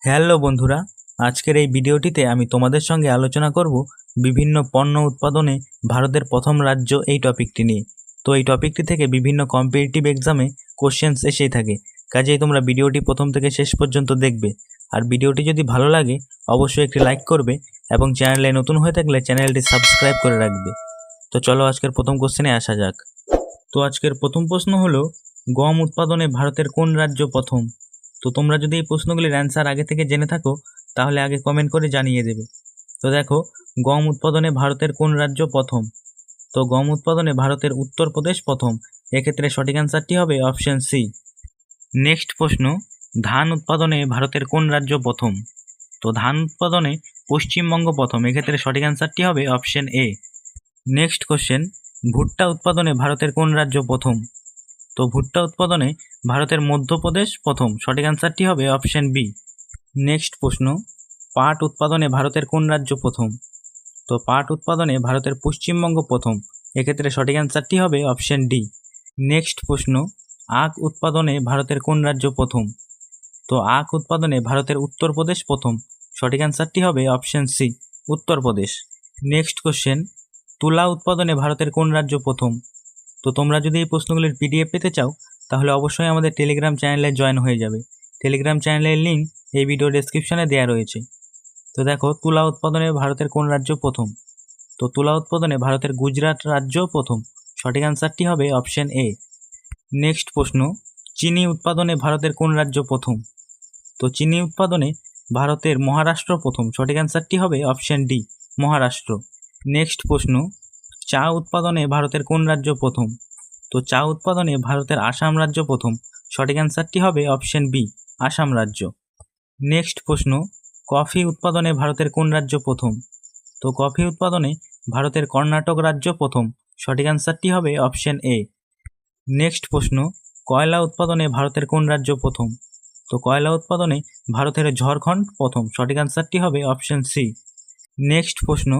Hello বন্ধুরা, আজকের এই ভিডিওটিতে আমি তোমাদের সঙ্গে আলোচনা করব বিভিন্ন পণ্য উৎপাদনে ভারতের প্রথম রাজ্য এই টপিকটি নিয়ে। তো এই টপিকটি থেকে বিভিন্ন কম্পিটিটিভ এক্সামে কোশ্চেন্স এসেই থাকে, কাজেই তোমরা ভিডিওটি প্রথম থেকে শেষ পর্যন্ত দেখবে। আর ভিডিওটি যদি ভালো লাগে অবশ্যই একটি লাইক করবে এবং চ্যানেলে নতুন হয়ে থাকলে চ্যানেলটি সাবস্ক্রাইব করে রাখবে। তো চলো আজকের প্রথম কোশ্চেনে আসা যাক। তো আজকের প্রথম প্রশ্ন হলো, গম উৎপাদনে ভারতের কোন রাজ্য প্রথম? তো তোমরা যদি এই প্রশ্নগুলির অ্যান্সার আগে থেকে জেনে থাকো তাহলে আগে কমেন্ট করে জানিয়ে দেবে। তো দেখো, গম উৎপাদনে ভারতের কোন রাজ্য প্রথম? তো গম উৎপাদনে ভারতের উত্তরপ্রদেশ প্রথম। এক্ষেত্রে সঠিক অ্যান্সারটি হবে অপশন সি। নেক্সট প্রশ্ন, ধান উৎপাদনে ভারতের কোন রাজ্য প্রথম? তো ধান উৎপাদনে পশ্চিমবঙ্গ প্রথম। এক্ষেত্রে সঠিক অ্যান্সারটি হবে অপশন এ। নেক্সট কোশ্চেন, ভুট্টা উৎপাদনে ভারতের কোন রাজ্য প্রথম? তো ভুট্টা উৎপাদনে ভারতের মধ্যপ্রদেশ প্রথম। সঠিক অ্যান্সারটি হবে অপশন বি। নেক্সট প্রশ্ন, পাট উৎপাদনে ভারতের কোন রাজ্য প্রথম? তো পাট উৎপাদনে ভারতের পশ্চিমবঙ্গ প্রথম। এক্ষেত্রে সঠিক অ্যান্সারটি হবে অপশন ডি। নেক্সট প্রশ্ন, আখ উৎপাদনে ভারতের কোন রাজ্য প্রথম? তো আখ উৎপাদনে ভারতের উত্তরপ্রদেশ প্রথম। সঠিক অ্যান্সারটি হবে option C, Uttar Pradesh. Next question, তুলা উৎপাদনে ভারতের কোন রাজ্য প্রথম? তো তোমরা যদি এই প্রশ্নগুলির পিডিএফ পেতে চাও তাহলে অবশ্যই আমাদের টেলিগ্রাম চ্যানেলে জয়েন হয়ে যাবে। টেলিগ্রাম চ্যানেলের লিঙ্ক এই ভিডিও ডেসক্রিপশনে দেওয়া রয়েছে। তো দেখো, তুলা উৎপাদনে ভারতের কোন রাজ্য প্রথম? তো তুলা উৎপাদনে ভারতের গুজরাট রাজ্য প্রথম। সঠিক অ্যান্সারটি হবে অপশন এ। নেক্সট প্রশ্ন, চিনি উৎপাদনে ভারতের কোন রাজ্য প্রথম? তো চিনি উৎপাদনে ভারতের মহারাষ্ট্র প্রথম। সঠিক অ্যান্সারটি হবে অপশন ডি, মহারাষ্ট্র। নেক্সট প্রশ্ন, চা উৎপাদনে ভারতের কোন রাজ্য প্রথম? তো চা উৎপাদনে ভারতের আসাম রাজ্য প্রথম। সঠিক অ্যান্সারটি হবে অপশন বি, আসাম রাজ্য। নেক্সট প্রশ্ন, কফি উৎপাদনে ভারতের কোন রাজ্য প্রথম? তো কফি উৎপাদনে ভারতের কর্ণাটক রাজ্য প্রথম। সঠিক অ্যান্সারটি হবে অপশন এ। নেক্সট প্রশ্ন, কয়লা উৎপাদনে ভারতের কোন রাজ্য প্রথম? তো কয়লা উৎপাদনে ভারতের ঝাড়খণ্ড প্রথম। সঠিক অ্যান্সারটি হবে অপশন সি। নেক্সট প্রশ্ন,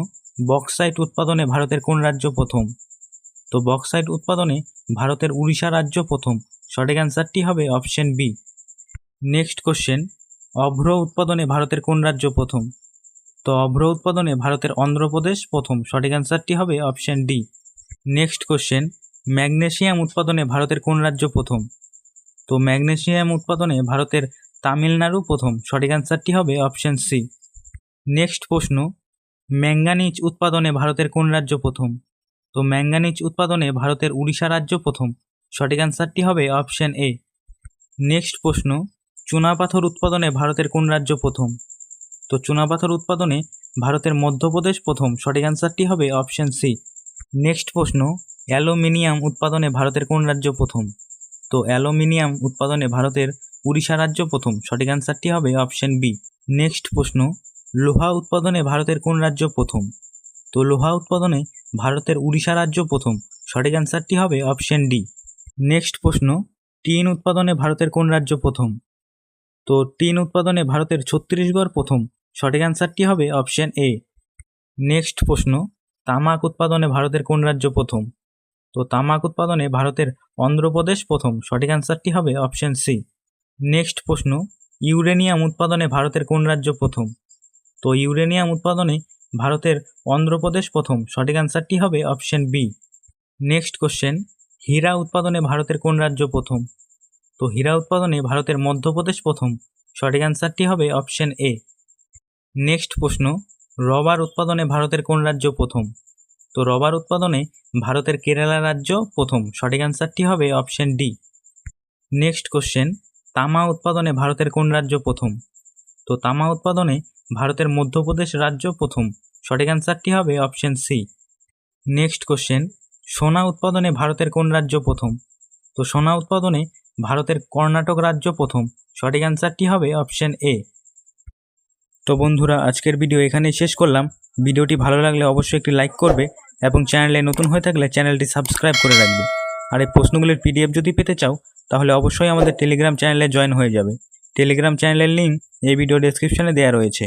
বক্সাইট উৎপাদনে ভারতের কোন রাজ্য প্রথম? তো বক্সাইট উৎপাদনে ভারতের উড়িষ্যা রাজ্য প্রথম। সঠিক অ্যান্সারটি হবে অপশন বি। নেক্সট কোশ্চেন, অভ্র উৎপাদনে ভারতের কোন রাজ্য প্রথম? তো অভ্র উৎপাদনে ভারতের অন্ধ্রপ্রদেশ প্রথম। সঠিক অ্যান্সারটি হবে option D. Next question, magnesium উৎপাদনে ভারতের কোন রাজ্য প্রথম? তো ম্যাগনেসিয়াম উৎপাদনে ভারতের তামিলনাড়ু প্রথম। সঠিক অ্যান্সারটি হবে অপশন সি। নেক্সট প্রশ্ন, ম্যাঙ্গানিজ উৎপাদনে ভারতের কোন রাজ্য প্রথম? তো ম্যাঙ্গানিজ উৎপাদনে ভারতের উড়িষ্যা রাজ্য প্রথম। সঠিক অ্যান্সারটি হবে অপশন এ। নেক্সট প্রশ্ন, চুনাপাথর উৎপাদনে ভারতের কোন রাজ্য প্রথম? তো চুনাপাথর উৎপাদনে ভারতের মধ্যপ্রদেশ প্রথম। সঠিক অ্যান্সারটি হবে অপশন সি। নেক্সট প্রশ্ন, অ্যালুমিনিয়াম উৎপাদনে ভারতের কোন রাজ্য প্রথম? তো অ্যালুমিনিয়াম উৎপাদনে ভারতের উড়িষ্যা রাজ্য প্রথম। সঠিক অ্যান্সারটি হবে অপশন বি। নেক্সট প্রশ্ন, লোহা উৎপাদনে ভারতের কোন রাজ্য প্রথম? তো লোহা উৎপাদনে ভারতের উড়িষ্যা রাজ্য প্রথম। সঠিক অ্যান্সারটি হবে অপশন ডি। নেক্সট প্রশ্ন, টিন উৎপাদনে ভারতের কোন রাজ্য প্রথম? তো টিন উৎপাদনে ভারতের ছত্তিশগড় প্রথম। সঠিক অ্যান্সারটি হবে অপশন এ। নেক্সট প্রশ্ন, তামাক উৎপাদনে ভারতের কোন রাজ্য প্রথম? তো তামাক উৎপাদনে ভারতের অন্ধ্রপ্রদেশ প্রথম। সঠিক অ্যান্সারটি হবে অপশন সি। নেক্সট প্রশ্ন, ইউরেনিয়াম উৎপাদনে ভারতের কোন রাজ্য প্রথম? তো ইউরেনিয়াম উৎপাদনে ভারতের অন্ধ্রপ্রদেশ প্রথম। সঠিক অ্যান্সারটি হবে অপশন বি। নেক্সট কোশ্চেন, হীরা উৎপাদনে ভারতের কোন রাজ্য প্রথম? তো হীরা উৎপাদনে ভারতের মধ্যপ্রদেশ প্রথম। সঠিক অ্যান্সারটি হবে অপশন এ। নেক্সট প্রশ্ন, রবার উৎপাদনে ভারতের কোন রাজ্য প্রথম? তো রবার উৎপাদনে ভারতের কেরালা রাজ্য প্রথম। সঠিক অ্যান্সারটি হবে অপশন ডি। নেক্সট কোশ্চেন, তামা উৎপাদনে ভারতের কোন রাজ্য প্রথম? তো তামা উৎপাদনে ভারতের মধ্যপ্রদেশ রাজ্য প্রথম। সঠিক অ্যান্সারটি হবে অপশন সি। নেক্সট কোশ্চেন, সোনা উৎপাদনে ভারতের কোন রাজ্য প্রথম? তো সোনা উৎপাদনে ভারতের কর্ণাটক রাজ্য প্রথম। সঠিক অ্যান্সারটি হবে অপশন এ। তো বন্ধুরা, আজকের ভিডিও এখানেই শেষ করলাম। ভিডিওটি ভালো লাগলে অবশ্যই একটি লাইক করবে এবং চ্যানেলে নতুন হয়ে থাকলে চ্যানেলটি সাবস্ক্রাইব করে রাখবে। আর এই প্রশ্নগুলির পিডিএফ যদি পেতে চাও তাহলে অবশ্যই আমাদের টেলিগ্রাম চ্যানেলে জয়েন হয়ে যাবে। টেলিগ্রাম চ্যানেলের লিঙ্ক এই ভিডিও ডেসক্রিপশনে দেওয়া রয়েছে।